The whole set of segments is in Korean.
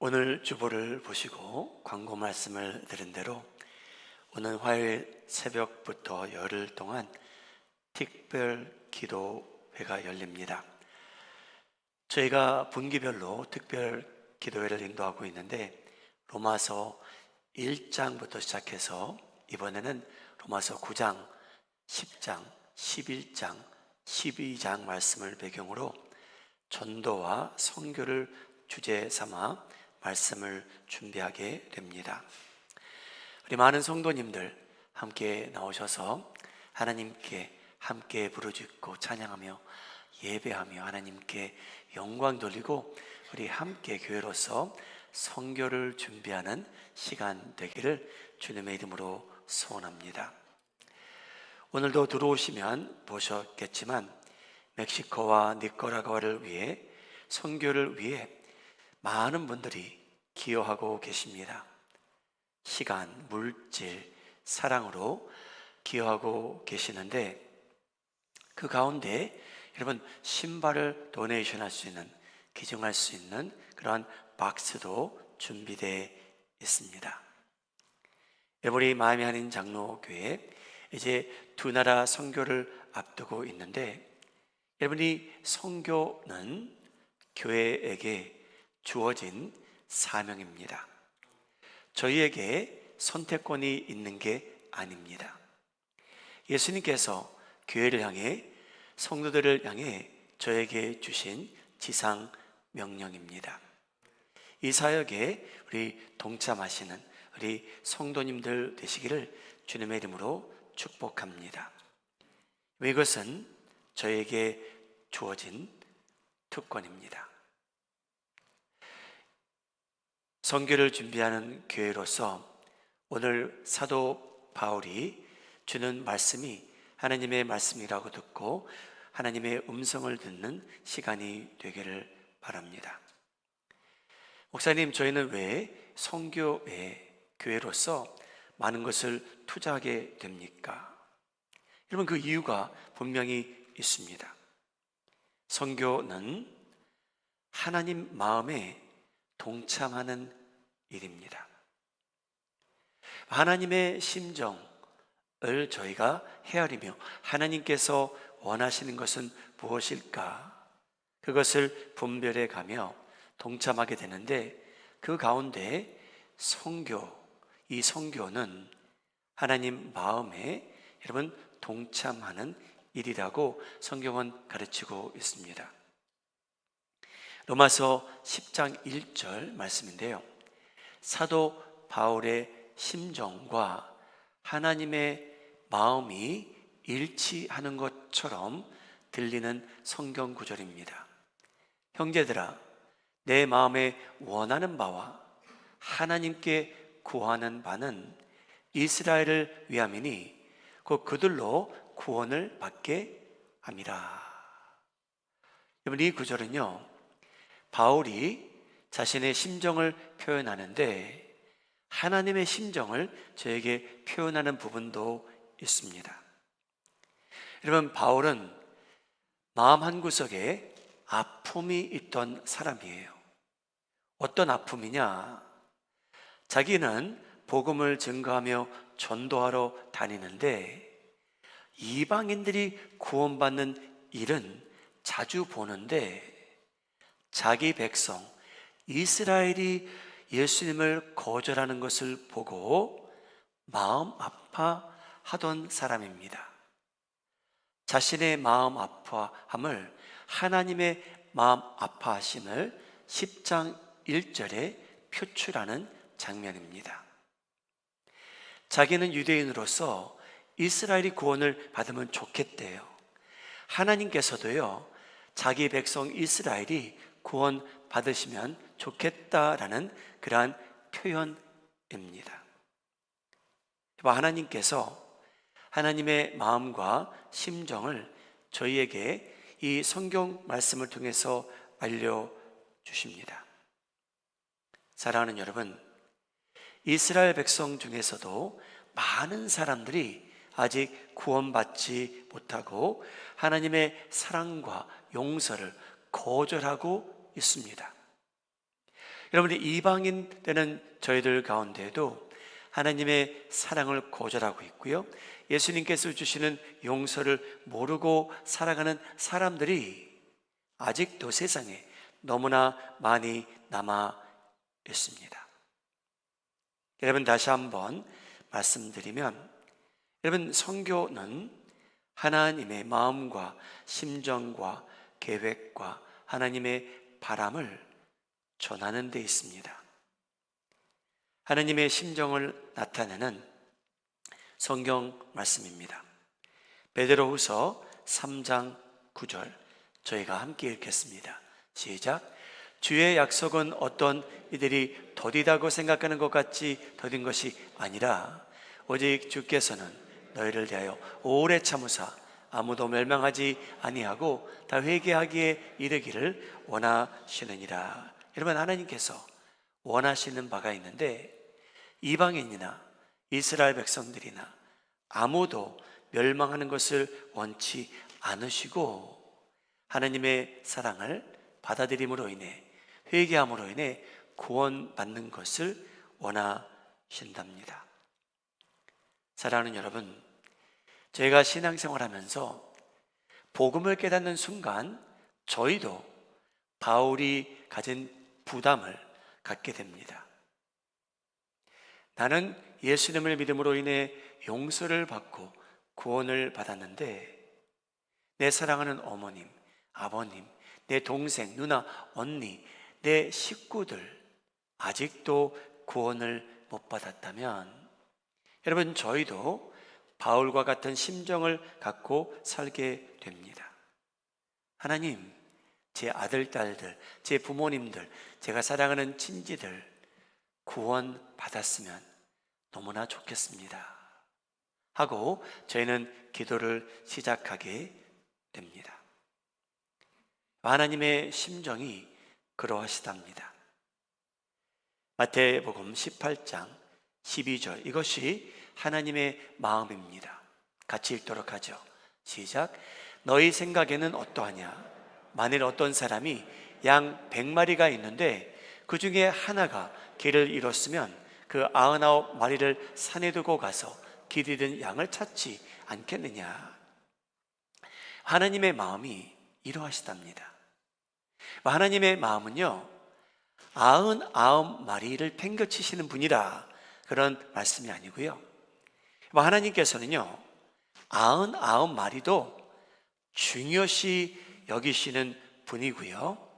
오늘 주보를 보시고 광고 말씀을 드린 대로 오늘 화요일 새벽부터 열흘 동안 특별 기도회가 열립니다. 저희가 분기별로 특별 기도회를 인도하고 있는데 로마서 1장부터 시작해서 이번에는 로마서 9장, 10장, 11장, 12장 말씀을 배경으로 전도와 선교를 주제 삼아 말씀을 준비하게 됩니다. 우리 많은 성도님들 함께 나오셔서 하나님께 함께 부르짖고 찬양하며 예배하며 하나님께 영광 돌리고 우리 함께 교회로서 선교를 준비하는 시간 되기를 주님의 이름으로 소원합니다. 오늘도 들어오시면 보셨겠지만 멕시코와 니카라과를 위해 선교를 위해 많은 분들이 기여하고 계십니다. 시간, 물질, 사랑으로 기여하고 계시는데 그 가운데 여러분 신발을 도네이션 할 수 있는, 기증할 수 있는 그러한 박스도 준비되어 있습니다. 우리 마음이 하는 장로교회 이제 두 나라 선교를 앞두고 있는데 여러분이 선교는 교회에게 주어진 사명입니다. 저희에게 선택권이 있는 게 아닙니다. 예수님께서 교회를 향해 성도들을 향해 저에게 주신 지상 명령입니다. 이 사역에 우리 동참하시는 우리 성도님들 되시기를 주님의 이름으로 축복합니다. 이것은 저에게 주어진 특권입니다. 선교를 준비하는 교회로서 오늘 사도 바울이 주는 말씀이 하나님의 말씀이라고 듣고 하나님의 음성을 듣는 시간이 되기를 바랍니다. 목사님, 저희는 왜 선교회 교회로서 많은 것을 투자하게 됩니까? 여러분, 그 이유가 분명히 있습니다. 선교는 하나님 마음에 동참하는 일입니다. 하나님의 심정을 저희가 헤아리며 하나님께서 원하시는 것은 무엇일까? 그것을 분별해 가며 동참하게 되는데 그 가운데 이 선교는 하나님 마음에 여러분 동참하는 일이라고 성경은 가르치고 있습니다. 로마서 10장 1절 말씀인데요, 사도 바울의 심정과 하나님의 마음이 일치하는 것처럼 들리는 성경 구절입니다. 형제들아, 내 마음에 원하는 바와 하나님께 구하는 바는 이스라엘을 위함이니 곧 그들로 구원을 받게 함이라. 여러분, 이 구절은요 바울이 자신의 심정을 표현하는데 하나님의 심정을 저에게 표현하는 부분도 있습니다. 여러분, 바울은 마음 한구석에 아픔이 있던 사람이에요. 어떤 아픔이냐? 자기는 복음을 증거하며 전도하러 다니는데 이방인들이 구원받는 일은 자주 보는데 자기 백성 이스라엘이 예수님을 거절하는 것을 보고 마음 아파하던 사람입니다. 자신의 마음 아파함을 하나님의 마음 아파하심을 10장 1절에 표출하는 장면입니다. 자기는 유대인으로서 이스라엘이 구원을 받으면 좋겠대요. 하나님께서도요 자기 백성 이스라엘이 구원 받으시면 좋겠다라는 그러한 표현입니다. 하나님께서 하나님의 마음과 심정을 저희에게 이 성경 말씀을 통해서 알려주십니다. 사랑하는 여러분, 이스라엘 백성 중에서도 많은 사람들이 아직 구원받지 못하고 하나님의 사랑과 용서를 거절하고 있습니다. 여러분이 이방인 되는 저희들 가운데에도 하나님의 사랑을 거절하고 있고요, 예수님께서 주시는 용서를 모르고 살아가는 사람들이 아직도 세상에 너무나 많이 남아 있습니다. 여러분, 다시 한번 말씀드리면, 여러분, 선교는 하나님의 마음과 심정과 계획과 하나님의 바람을 전하는 데 있습니다. 하나님의 심정을 나타내는 성경 말씀입니다. 베드로후서 3장 9절, 저희가 함께 읽겠습니다. 시작. 주의 약속은 어떤 이들이 더디다고 생각하는 것 같이 더딘 것이 아니라 오직 주께서는 너희를 대하여 오래 참으사 아무도 멸망하지 아니하고 다 회개하기에 이르기를 원하시느니라. 여러분, 하나님께서 원하시는 바가 있는데, 이방인이나 이스라엘 백성들이나 아무도 멸망하는 것을 원치 않으시고, 하나님의 사랑을 받아들임으로 인해, 회개함으로 인해 구원받는 것을 원하신답니다. 사랑하는 여러분, 저희가 신앙생활하면서 복음을 깨닫는 순간 저희도 바울이 가진 부담을 갖게 됩니다. 나는 예수님을 믿음으로 인해 용서를 받고 구원을 받았는데, 내 사랑하는 어머님, 아버님, 내 동생, 누나, 언니, 내 식구들 아직도 구원을 못 받았다면, 여러분, 저희도 바울과 같은 심정을 갖고 살게 됩니다. 하나님, 제 아들, 딸들, 제 부모님들, 제가 사랑하는 친지들 구원 받았으면 너무나 좋겠습니다 하고 저희는 기도를 시작하게 됩니다. 하나님의 심정이 그러하시답니다. 마태복음 18장 12절, 이것이 하나님의 마음입니다. 같이 읽도록 하죠. 시작. 너희 생각에는 어떠하냐? 만일 어떤 사람이 양 100마리가 있는데 그 중에 하나가 길을 잃었으면 그 99마리를 산에 두고 가서 길 잃은 양을 찾지 않겠느냐? 하나님의 마음이 이러하시답니다. 하나님의 마음은요, 99마리를 팽겨치시는 분이라 그런 말씀이 아니고요, 하나님께서는요 99마리도 중요시 여기시는 분이고요,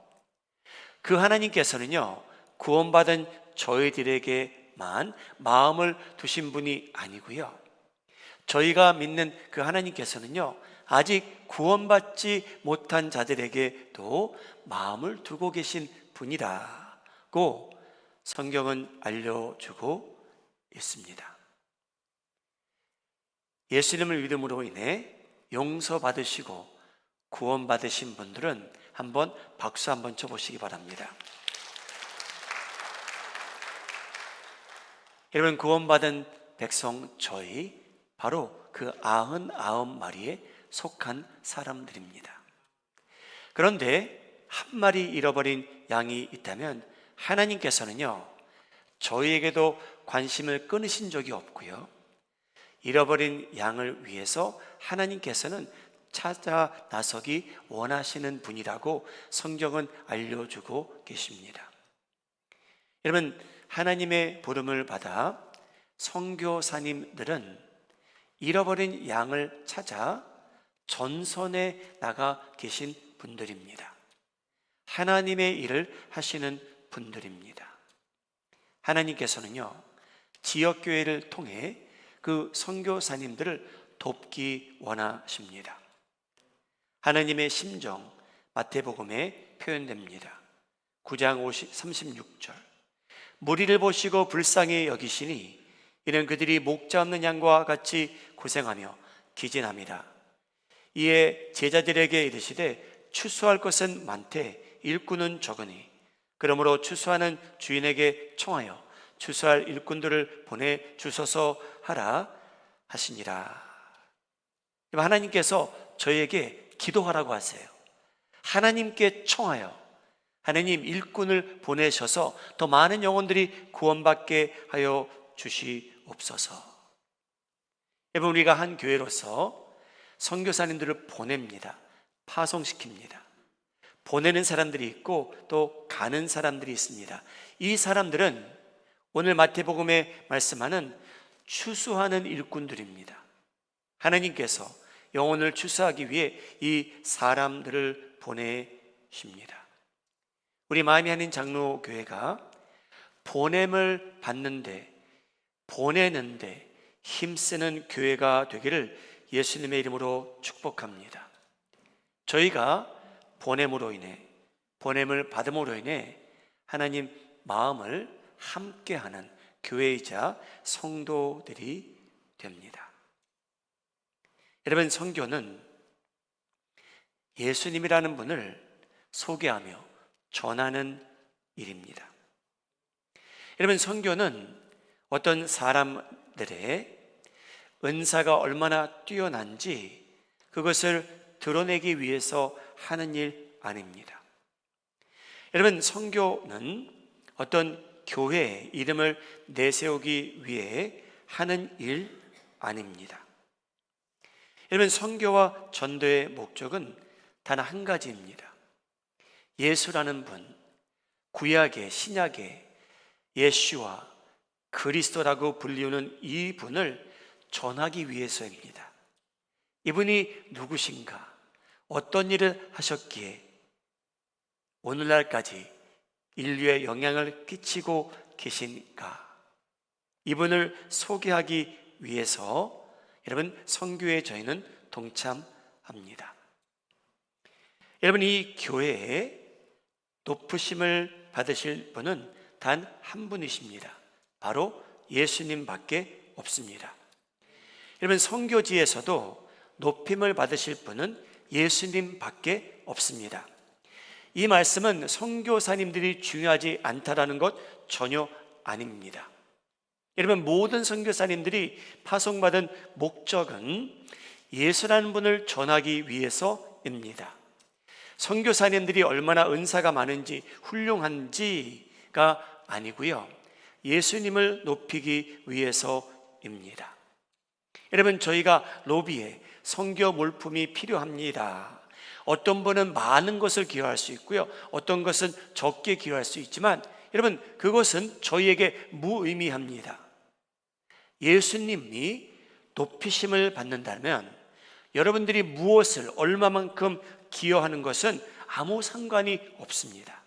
그 하나님께서는요 구원받은 저희들에게만 마음을 두신 분이 아니고요, 저희가 믿는 그 하나님께서는요 아직 구원받지 못한 자들에게도 마음을 두고 계신 분이라고 성경은 알려주고 있습니다. 예수님을 믿음으로 인해 용서받으시고 구원받으신 분들은 한번 박수 한번 쳐보시기 바랍니다. 여러분, 구원받은 백성 저희 바로 그 99마리에 속한 사람들입니다. 그런데 한 마리 잃어버린 양이 있다면 하나님께서는요 저희에게도 관심을 끊으신 적이 없고요, 잃어버린 양을 위해서 하나님께서는 찾아 나서기 원하시는 분이라고 성경은 알려주고 계십니다. 여러분, 하나님의 부름을 받아 선교사님들은 잃어버린 양을 찾아 전선에 나가 계신 분들입니다. 하나님의 일을 하시는 분들입니다. 하나님께서는요 지역교회를 통해 그 선교사님들을 돕기 원하십니다. 하나님의 심정 마태복음에 표현됩니다. 9장 36절, 무리를 보시고 불쌍히 여기시니 이는 그들이 목자 없는 양과 같이 고생하며 기진합니다. 이에 제자들에게 이르시되 추수할 것은 많되 일꾼은 적으니 그러므로 추수하는 주인에게 청하여 추수할 일꾼들을 보내주소서 하라 하시니라. 하나님께서 저희에게 기도하라고 하세요. 하나님께 청하여 하나님 일꾼을 보내셔서 더 많은 영혼들이 구원받게 하여 주시옵소서. 여러분, 우리가 한 교회로서 선교사님들을 보냅니다. 파송시킵니다. 보내는 사람들이 있고 또 가는 사람들이 있습니다. 이 사람들은 오늘 마태복음에 말씀하는 추수하는 일꾼들입니다. 하나님께서 영혼을 추수하기 위해 이 사람들을 보내십니다. 우리 마음이 하는 장로교회가 보냄을 받는데, 보내는데 힘쓰는 교회가 되기를 예수님의 이름으로 축복합니다. 저희가 보냄으로 인해, 보냄을 받음으로 인해 하나님 마음을 함께하는 교회이자 성도들이 됩니다. 여러분, 선교는 예수님이라는 분을 소개하며 전하는 일입니다. 여러분, 선교는 어떤 사람들의 은사가 얼마나 뛰어난지 그것을 드러내기 위해서 하는 일 아닙니다. 여러분, 선교는 어떤 교회의 이름을 내세우기 위해 하는 일 아닙니다. 여러분, 선교와 전도의 목적은 단 한 가지입니다. 예수라는 분, 구약의 신약의 예수와 그리스도라고 불리우는 이 분을 전하기 위해서입니다. 이분이 누구신가? 어떤 일을 하셨기에 오늘날까지 인류에 영향을 끼치고 계신가? 이분을 소개하기 위해서 여러분, 선교에 저희는 동참합니다. 여러분, 이 교회에 높으심을 받으실 분은 단 한 분이십니다. 바로 예수님 밖에 없습니다. 여러분, 선교지에서도 높임을 받으실 분은 예수님 밖에 없습니다. 이 말씀은 선교사님들이 중요하지 않다라는 것 전혀 아닙니다. 여러분, 모든 선교사님들이 파송받은 목적은 예수라는 분을 전하기 위해서입니다. 선교사님들이 얼마나 은사가 많은지 훌륭한지가 아니고요, 예수님을 높이기 위해서입니다. 여러분, 저희가 로비에 선교 물품이 필요합니다. 어떤 분은 많은 것을 기여할 수 있고요, 어떤 것은 적게 기여할 수 있지만 여러분, 그것은 저희에게 무의미합니다. 예수님이 높이심을 받는다면 여러분들이 무엇을 얼마만큼 기여하는 것은 아무 상관이 없습니다.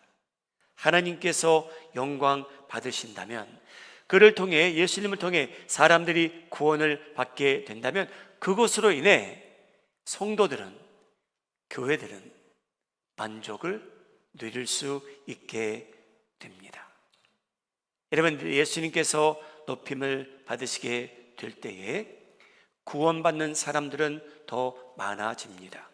하나님께서 영광 받으신다면, 그를 통해, 예수님을 통해 사람들이 구원을 받게 된다면 그것으로 인해 성도들은, 교회들은 만족을 누릴 수 있게 됩니다. 여러분, 예수님께서 높임을 받으시게 될 때에 구원받는 사람들은 더 많아집니다.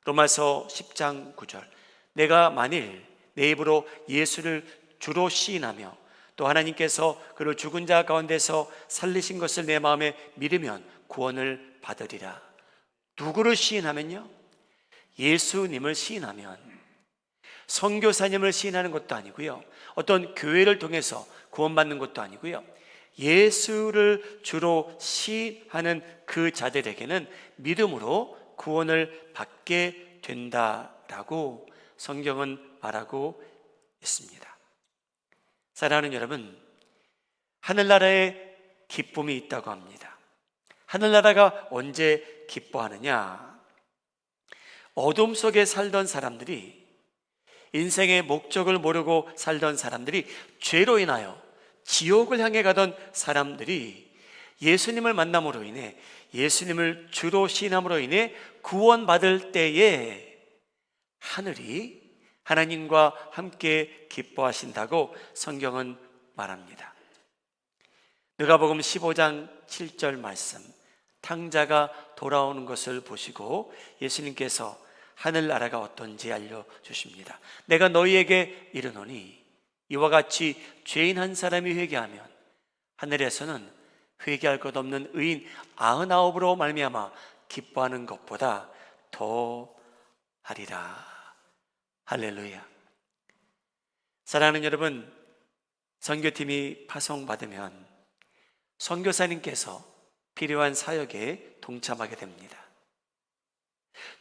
로마서 10장 9절, 내가 만일 내 입으로 예수를 주로 시인하며 또 하나님께서 그를 죽은 자 가운데서 살리신 것을 내 마음에 믿으면 구원을 받으리라. 누구를 시인하면요? 예수님을 시인하면. 선교사님을 시인하는 것도 아니고요, 어떤 교회를 통해서 구원받는 것도 아니고요, 예수를 주로 시인하는 그 자들에게는 믿음으로 구원을 받게 된다라고 성경은 말하고 있습니다. 사랑하는 여러분, 하늘나라에 기쁨이 있다고 합니다. 하늘나라가 언제 기뻐하느냐? 어둠 속에 살던 사람들이, 인생의 목적을 모르고 살던 사람들이, 죄로 인하여 지옥을 향해 가던 사람들이 예수님을 만남으로 인해, 예수님을 주로 시인함으로 인해 구원받을 때에 하늘이 하나님과 함께 기뻐하신다고 성경은 말합니다. 누가복음 15장 7절 말씀, 탕자가 돌아오는 것을 보시고 예수님께서 하늘나라가 어떤지 알려주십니다. 내가 너희에게 이르노니 이와 같이 죄인 한 사람이 회개하면 하늘에서는 회개할 것 없는 의인 99으로 말미암아 기뻐하는 것보다 더 하리라. 할렐루야. 사랑하는 여러분, 선교팀이 파송받으면 선교사님께서 필요한 사역에 동참하게 됩니다.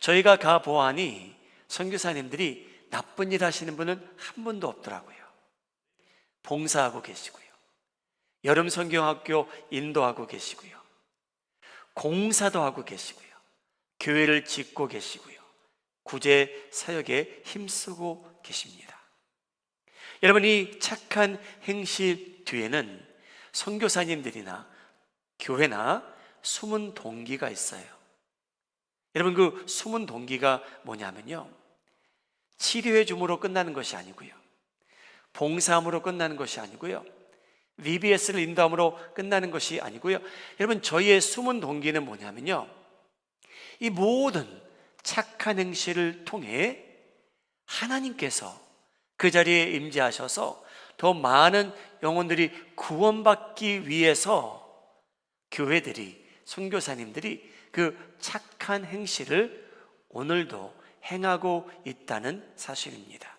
저희가 가보아하니 선교사님들이 나쁜 일 하시는 분은 한 분도 없더라고요. 봉사하고 계시고요, 여름 선교학교 인도하고 계시고요, 공사도 하고 계시고요, 교회를 짓고 계시고요, 구제 사역에 힘쓰고 계십니다. 여러분, 이 착한 행실 뒤에는 선교사님들이나 교회나 숨은 동기가 있어요. 여러분, 그 숨은 동기가 뭐냐면요, 치료해 줌으로 끝나는 것이 아니고요, 봉사함으로 끝나는 것이 아니고요, VBS를 인도함으로 끝나는 것이 아니고요, 여러분, 저희의 숨은 동기는 뭐냐면요, 이 모든 착한 행실을 통해 하나님께서 그 자리에 임재하셔서 더 많은 영혼들이 구원받기 위해서 교회들이, 선교사님들이 그 착한 행실을 오늘도 행하고 있다는 사실입니다.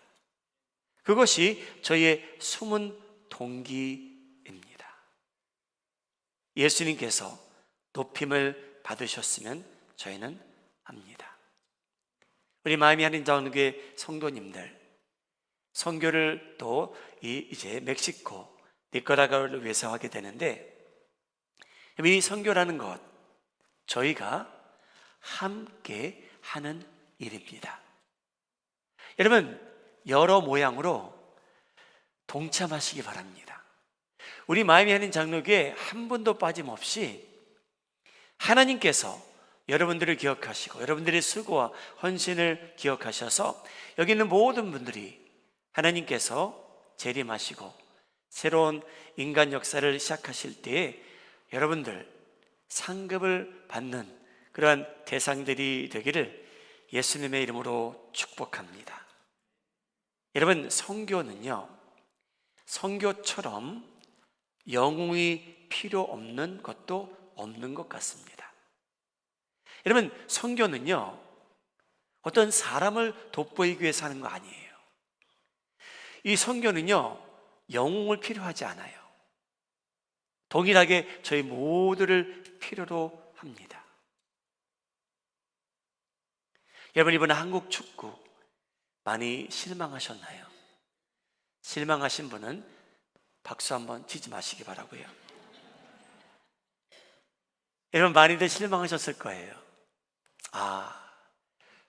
그것이 저희의 숨은 동기입니다. 예수님께서 높임을 받으셨으면 저희는 합니다. 우리 마음이 하는 자원교회 성도님들, 선교를 또 이제 멕시코, 니카라과를 위해서 하게 되는데, 이 선교라는 것, 저희가 함께 하는 일입니다. 여러분, 여러 모양으로 동참하시기 바랍니다. 우리 마음이 하는 장로교회 한 분도 빠짐없이 하나님께서 여러분들을 기억하시고 여러분들의 수고와 헌신을 기억하셔서 여기 있는 모든 분들이 하나님께서 재림하시고 새로운 인간 역사를 시작하실 때에 여러분들 상급을 받는 그러한 대상들이 되기를 예수님의 이름으로 축복합니다. 여러분, 선교는요, 선교처럼 영웅이 필요 없는 것도 없는 것 같습니다. 여러분, 선교는요, 어떤 사람을 돋보이기 위해서 하는 거 아니에요. 이 선교는요, 영웅을 필요하지 않아요. 동일하게 저희 모두를 필요로 합니다. 여러분, 이번에 한국 축구 많이 실망하셨나요? 실망하신 분은 박수 한번 치지 마시기 바라고요. 여러분, 많이들 실망하셨을 거예요.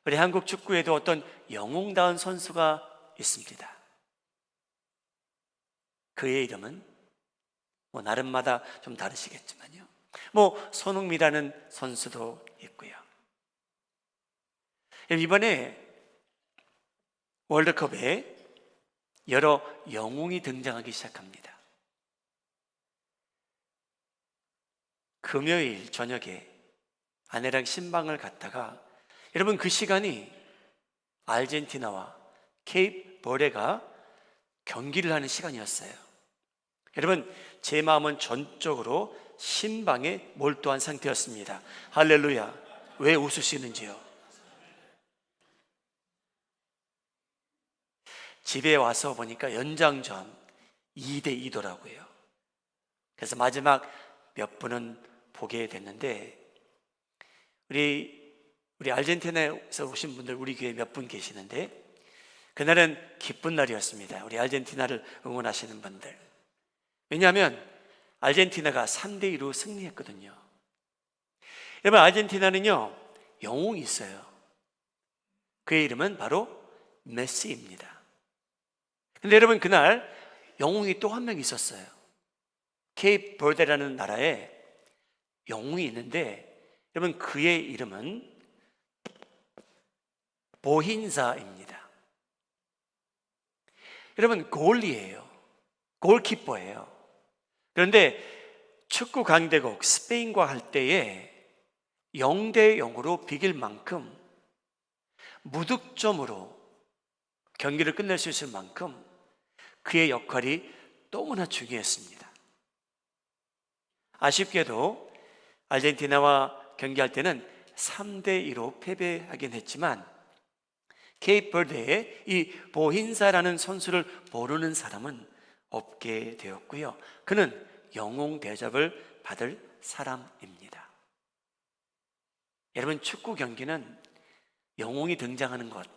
우리 한국 축구에도 어떤 영웅다운 선수가 있습니다. 그의 이름은 나름마다 좀 다르시겠지만요, 손흥민이라는 선수도 있고요. 이번에 월드컵에 여러 영웅이 등장하기 시작합니다. 금요일 저녁에 아내랑 신방을 갔다가, 여러분, 그 시간이 아르헨티나와 케이프 버데가 경기를 하는 시간이었어요. 여러분, 제 마음은 전적으로 신방에 몰두한 상태였습니다. 할렐루야. 왜 웃으시는지요? 집에 와서 보니까 연장전 2대2더라고요. 그래서 마지막 몇 분은 보게 됐는데, 우리 아르헨티나에서 오신 분들, 우리 교회에 몇 분 계시는데, 그날은 기쁜 날이었습니다. 우리 아르헨티나를 응원하시는 분들. 왜냐하면 아르헨티나가 3대2로 승리했거든요. 여러분, 아르헨티나는요, 영웅이 있어요. 그의 이름은 바로 메시입니다. 근데 여러분, 그날 영웅이 또 한 명 있었어요. 케이프 버데라는 나라에 영웅이 있는데, 여러분, 그의 이름은 보힌사입니다. 여러분, 골리예요. 골키퍼예요. 그런데 축구 강대국 스페인과 할 때에 0대0으로 비길 만큼, 무득점으로 경기를 끝낼 수 있을 만큼 그의 역할이 너무나 중요했습니다. 아쉽게도 아르헨티나와 경기할 때는 3대2로 패배하긴 했지만, 케이프버드의 이 보힌사라는 선수를 모르는 사람은 없게 되었고요. 그는 영웅 대접을 받을 사람입니다. 여러분, 축구 경기는 영웅이 등장하는 것,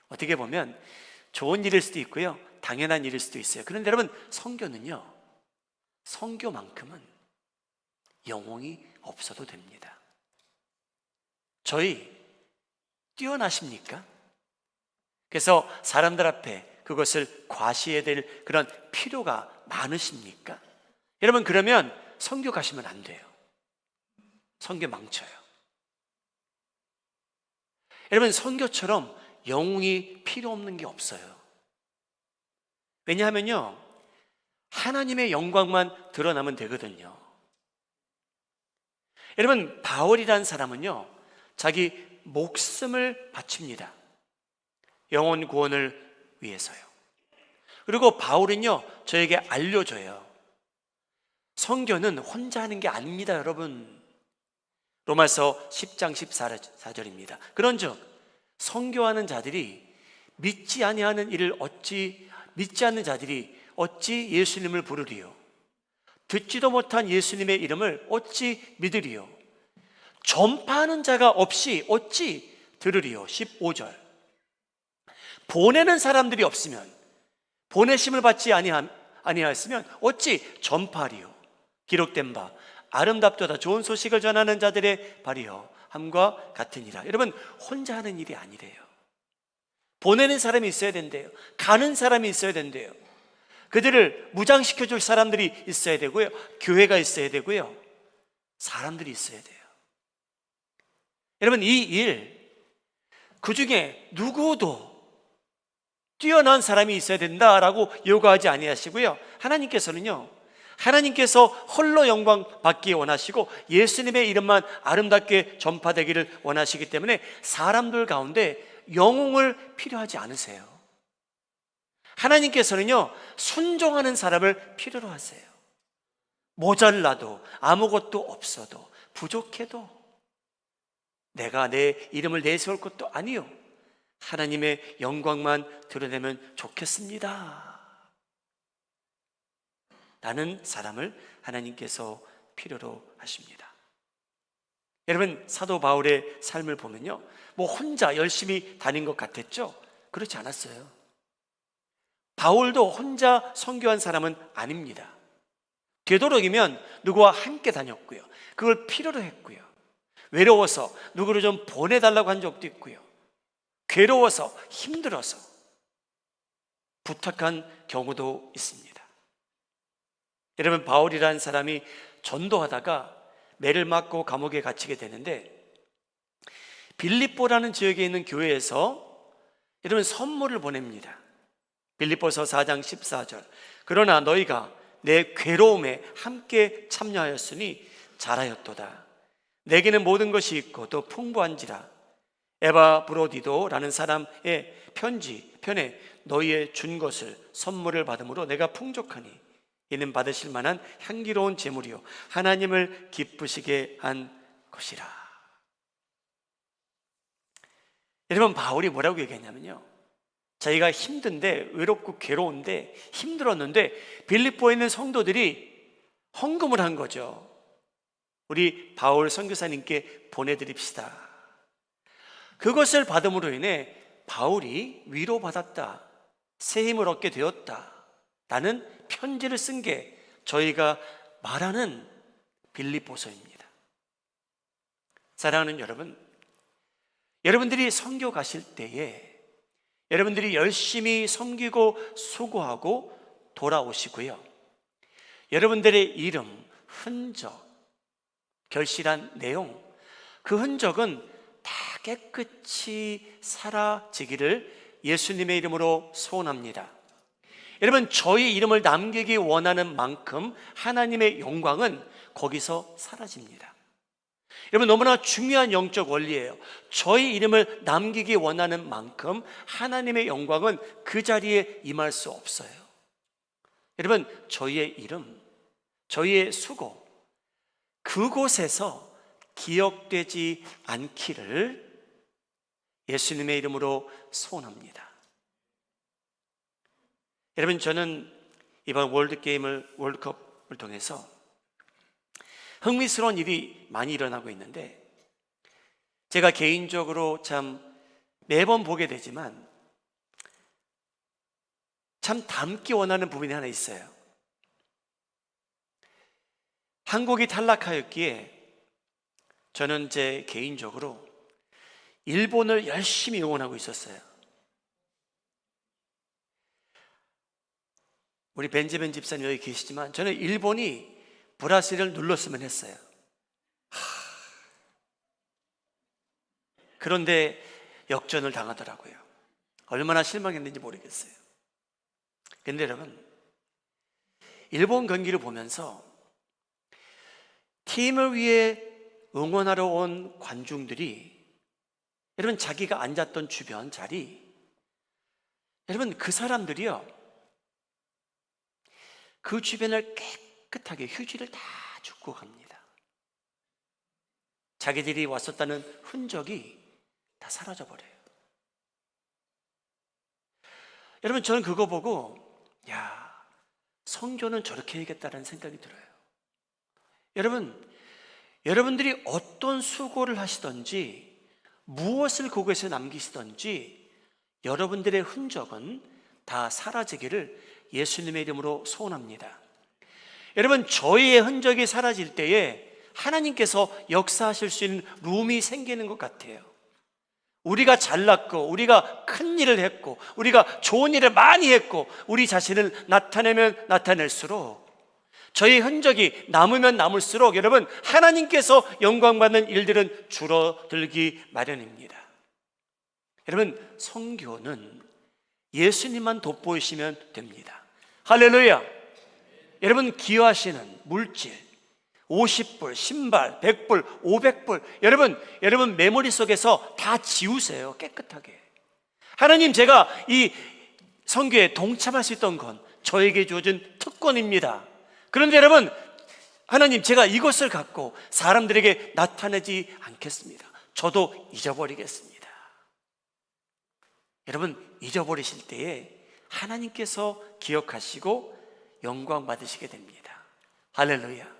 어떻게 보면 좋은 일일 수도 있고요, 당연한 일일 수도 있어요. 그런데 여러분, 선교는요, 선교만큼은 영웅이 없어도 됩니다. 저희 뛰어나십니까? 그래서 사람들 앞에 그것을 과시해야 될 그런 필요가 많으십니까? 여러분, 그러면 선교 가시면 안 돼요. 선교 망쳐요. 여러분, 선교처럼 영웅이 필요 없는 게 없어요. 왜냐하면요, 하나님의 영광만 드러나면 되거든요. 여러분, 바울이라는 사람은요, 자기 목숨을 바칩니다. 영혼 구원을 위해서요. 그리고 바울은요, 저에게 알려줘요. 선교는 혼자 하는 게 아닙니다, 여러분. 로마서 10장 14절입니다. 그런즉 선교하는 자들이 믿지 않는 자들이 어찌 예수님을 부르리요? 듣지도 못한 예수님의 이름을 어찌 믿으리요? 전파하는 자가 없이 어찌 들으리요? 15절. 보내는 사람들이 없으면, 보내심을 받지 아니하였으면 어찌 전파하리요? 기록된 바 아름답도다 좋은 소식을 전하는 자들의 발이요 함과 같으니라. 여러분, 혼자 하는 일이 아니래요. 보내는 사람이 있어야 된대요. 가는 사람이 있어야 된대요. 그들을 무장시켜줄 사람들이 있어야 되고요, 교회가 있어야 되고요, 사람들이 있어야 돼요. 여러분, 이 일, 그 중에 누구도 뛰어난 사람이 있어야 된다라고 요구하지 아니하시고요, 하나님께서 홀로 영광 받기 원하시고 예수님의 이름만 아름답게 전파되기를 원하시기 때문에 사람들 가운데 영웅을 필요하지 않으세요. 하나님께서는요, 순종하는 사람을 필요로 하세요. 모자라도, 아무것도 없어도, 부족해도, 내가 내 이름을 내세울 것도 아니요, 하나님의 영광만 드러내면 좋겠습니다 라는 사람을 하나님께서 필요로 하십니다. 여러분, 사도 바울의 삶을 보면요, 혼자 열심히 다닌 것 같았죠? 그렇지 않았어요. 바울도 혼자 선교한 사람은 아닙니다. 되도록이면 누구와 함께 다녔고요, 그걸 필요로 했고요, 외로워서 누구를 좀 보내달라고 한 적도 있고요, 괴로워서 힘들어서 부탁한 경우도 있습니다. 여러분, 바울이라는 사람이 전도하다가 매를 맞고 감옥에 갇히게 되는데, 빌립보라는 지역에 있는 교회에서 여러분 선물을 보냅니다. 빌립보서 4장 14절. 그러나 너희가 내 괴로움에 함께 참여하였으니 잘하였도다. 내게는 모든 것이 있고 또 풍부한지라. 에바브로디도라는 사람의 편에 너희의 준 것을 선물을 받음으로 내가 풍족하니 이는 받으실 만한 향기로운 제물이요 하나님을 기쁘시게 한 것이라. 여러분, 바울이 뭐라고 얘기했냐면요, 자기가 힘든데, 외롭고 괴로운데, 힘들었는데 빌립보에 있는 성도들이 헌금을 한 거죠. 우리 바울 선교사님께 보내드립시다. 그것을 받음으로 인해 바울이 위로받았다, 새 힘을 얻게 되었다 라는 편지를 쓴 게 저희가 말하는 빌립보서입니다. 사랑하는 여러분, 여러분들이 선교 가실 때에 여러분들이 열심히 섬기고 수고하고 돌아오시고요, 여러분들의 이름, 흔적, 결실한 내용, 그 흔적은 다 깨끗이 사라지기를 예수님의 이름으로 소원합니다. 여러분, 저희 이름을 남기기 원하는 만큼 하나님의 영광은 거기서 사라집니다. 여러분, 너무나 중요한 영적 원리예요. 저희 이름을 남기기 원하는 만큼 하나님의 영광은 그 자리에 임할 수 없어요. 여러분, 저희의 이름, 저희의 수고, 그곳에서 기억되지 않기를 예수님의 이름으로 소원합니다. 여러분, 저는 이번 월드컵을 통해서 흥미스러운 일이 많이 일어나고 있는데, 제가 개인적으로 참 매번 보게 되지만 참 닮기 원하는 부분이 하나 있어요. 한국이 탈락하였기에 저는 제 개인적으로 일본을 열심히 응원하고 있었어요. 우리 벤제벤 집사님 여기 계시지만 저는 일본이 브라질을 눌렀으면 했어요. 그런데 역전을 당하더라고요. 얼마나 실망했는지 모르겠어요. 근데 여러분, 일본 경기를 보면서 팀을 위해 응원하러 온 관중들이, 여러분, 자기가 앉았던 주변 자리, 여러분, 그 사람들이요, 그 주변을 깨끗하게 휴지를 다 줍고 갑니다. 자기들이 왔었다는 흔적이 다 사라져버려요. 여러분, 저는 그거 보고 성교는 저렇게 해야겠다는 생각이 들어요. 여러분들이 어떤 수고를 하시든지 무엇을 그곳에 남기시든지 여러분들의 흔적은 다 사라지기를 예수님의 이름으로 소원합니다. 여러분, 저희의 흔적이 사라질 때에 하나님께서 역사하실 수 있는 룸이 생기는 것 같아요. 우리가 잘났고, 우리가 큰 일을 했고, 우리가 좋은 일을 많이 했고, 우리 자신을 나타내면 나타낼수록, 저희 흔적이 남으면 남을수록 여러분, 하나님께서 영광받는 일들은 줄어들기 마련입니다. 여러분, 선교는 예수님만 돋보이시면 됩니다. 할렐루야. 여러분, 기여하시는 물질 50불, 신발 100불, 500불, 여러분 메모리 속에서 다 지우세요. 깨끗하게. 하나님, 제가 이 선교에 동참할 수 있던 건 저에게 주어진 특권입니다. 그런데 여러분, 하나님, 제가 이것을 갖고 사람들에게 나타내지 않겠습니다. 저도 잊어버리겠습니다. 여러분, 잊어버리실 때에 하나님께서 기억하시고 영광 받으시게 됩니다. 할렐루야.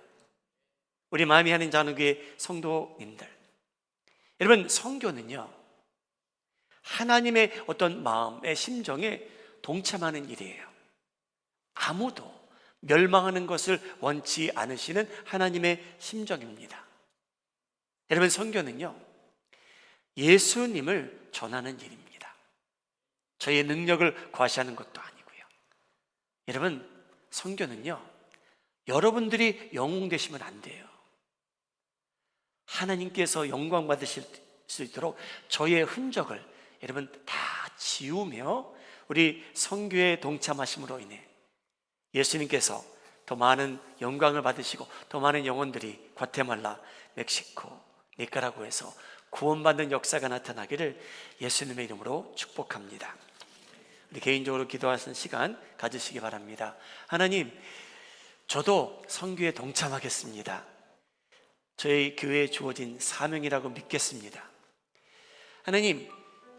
우리 마음이 하는 자누교의 성도님들, 여러분, 선교는요, 하나님의 어떤 마음의 심정에 동참하는 일이에요. 아무도 멸망하는 것을 원치 않으시는 하나님의 심정입니다. 여러분, 선교는요, 예수님을 전하는 일입니다. 저희의 능력을 과시하는 것도 아니고요. 여러분, 선교는요, 여러분들이 영웅 되시면 안 돼요. 하나님께서 영광 받으실 수 있도록 저희의 흔적을 여러분 다 지우며 우리 선교에 동참하심으로 인해 예수님께서 더 많은 영광을 받으시고 더 많은 영혼들이 과테말라, 멕시코, 니카라구에서 구원받는 역사가 나타나기를 예수님의 이름으로 축복합니다. 우리 개인적으로 기도하는 시간 가지시기 바랍니다. 하나님, 저도 선교에 동참하겠습니다. 저희 교회에 주어진 사명이라고 믿겠습니다. 하나님,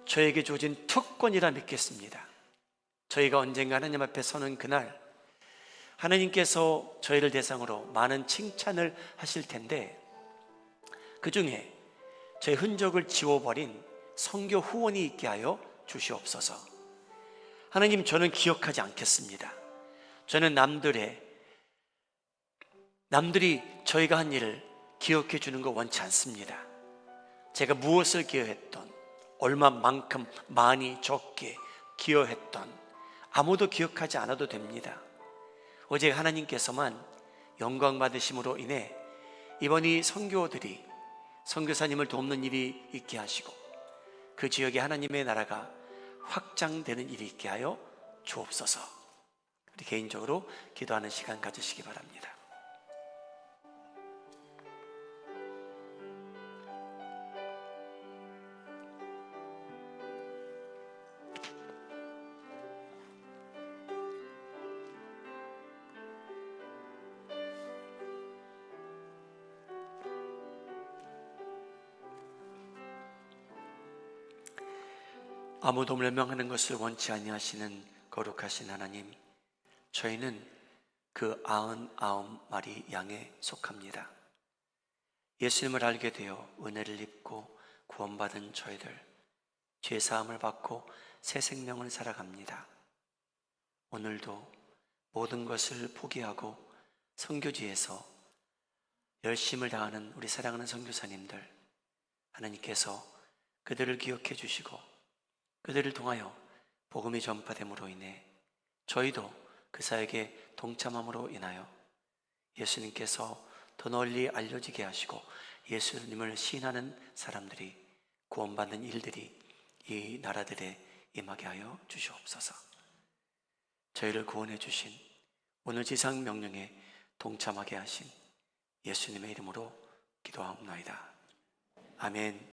저에게 주어진 특권이라 믿겠습니다. 저희가 언젠가 하나님 앞에 서는 그날 하나님께서 저희를 대상으로 많은 칭찬을 하실 텐데, 그 중에 제 흔적을 지워버린 선교 후원이 있게 하여 주시옵소서. 하나님, 저는 기억하지 않겠습니다. 저는 남들이 저희가 한 일을 기억해 주는 거 원치 않습니다. 제가 무엇을 기여했던, 얼마만큼 많이 적게 기여했던, 아무도 기억하지 않아도 됩니다. 오직 하나님께서만 영광 받으심으로 인해 이번 이 선교들이 선교사님을 돕는 일이 있게 하시고 그 지역에 하나님의 나라가 확장되는 일이 있게 하여 주옵소서. 우리 개인적으로 기도하는 시간 가지시기 바랍니다. 아무도 멸망하는 것을 원치 아니하시는 거룩하신 하나님, 저희는 그 99마리 양에 속합니다. 예수님을 알게 되어 은혜를 입고 구원받은 저희들, 죄사함을 받고 새 생명을 살아갑니다. 오늘도 모든 것을 포기하고 선교지에서 열심을 다하는 우리 사랑하는 선교사님들, 하나님께서 그들을 기억해 주시고 그들을 통하여 복음이 전파됨으로 인해 저희도 그 사역에 동참함으로 인하여 예수님께서 더 널리 알려지게 하시고 예수님을 시인하는 사람들이, 구원받는 일들이 이 나라들에 임하게 하여 주시옵소서. 저희를 구원해 주신, 오늘 지상 명령에 동참하게 하신 예수님의 이름으로 기도하옵나이다. 아멘.